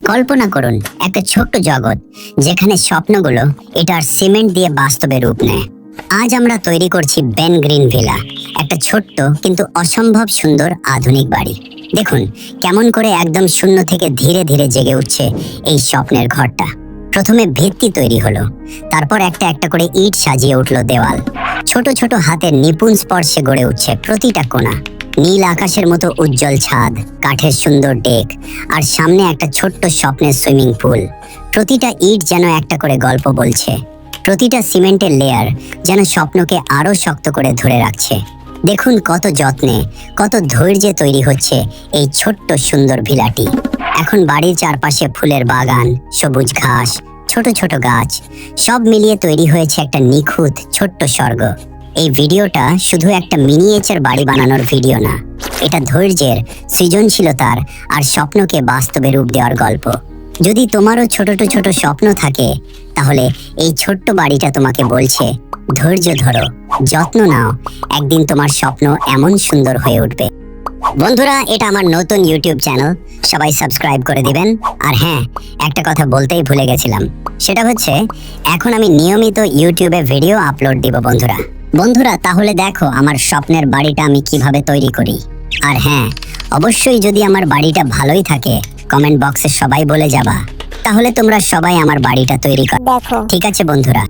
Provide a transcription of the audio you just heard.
কল্পনা করুন একটা ছোট্ট জগৎ যেখানে স্বপ্নগুলো এটার সিমেন্ট দিয়ে বাস্তবে রূপ নেয়। আজ আমরা তৈরি করছি বেন গ্রিন ভিলা, একটা ছোট্ট কিন্তু অসম্ভব সুন্দর আধুনিক বাড়ি। দেখুন কেমন করে একদম শূন্য থেকে ধীরে ধীরে জেগে উঠছে এই স্বপ্নের ঘরটা। প্রথমে ভিত্তি তৈরি হলো, তারপর একটা একটা করে ইট সাজিয়ে উঠলো দেওয়াল। ছোট ছোট হাতের নিপুণ স্পর্শে গড়ে উঠছে প্রতিটা কোণা। নীল আকাশের মতো উজ্জ্বল ছাদ, কাঠের সুন্দর ডেক, আর সামনে একটা ছোট্ট স্বপ্নের সুইমিং পুল। প্রতিটা ইট যেন একটা করে গল্প বলছে, প্রতিটা সিমেন্টের লেয়ার যেন স্বপ্নকে আরো শক্ত করে ধরে রাখছে। দেখুন কত যত্নে, কত ধৈর্যে তৈরি হচ্ছে এই ছোট্ট সুন্দর ভিলাটি। এখন বাড়ির চারপাশে ফুলের বাগান, সবুজ ঘাস, ছোট ছোট গাছ, সব মিলিয়ে তৈরি হয়েছে একটা নিখুঁত ছোট্ট স্বর্গ। এই ভিডিওটা শুধু একটা মিনিয়েচার বাড়ি বানানোর ভিডিও না, এটা ধৈর্যের, সৃজনশীলতার আর স্বপ্নকে বাস্তবে রূপ দেওয়ার গল্প। যদি তোমারও ছোট ছোট স্বপ্ন থাকে, তাহলে এই ছোট্ট বাড়িটা তোমাকে বলছে, ধৈর্য ধরো, যত্ন নাও, একদিন তোমার স্বপ্ন এমন সুন্দর হয়ে উঠবে। বন্ধুরা, এটা আমার নতুন ইউটিউব চ্যানেল, সবাই সাবস্ক্রাইব করে দিবেন। আর হ্যাঁ, একটা কথা বলতেই ভুলে গেছিলাম, সেটা হচ্ছে এখন আমি নিয়মিত ইউটিউবে ভিডিও আপলোড দিব বন্ধুরা তাহলে দেখো আমার স্বপ্নের বাড়িটা আমি কিভাবে তৈরি করি। আর হ্যাঁ, অবশ্যই যদি আমার বাড়িটা ভালোই থাকে কমেন্ট বক্সে সবাই বলে যাবা, তাহলে তোমরা সবাই আমার বাড়িটা তৈরি করো। ঠিক আছে বন্ধুরা।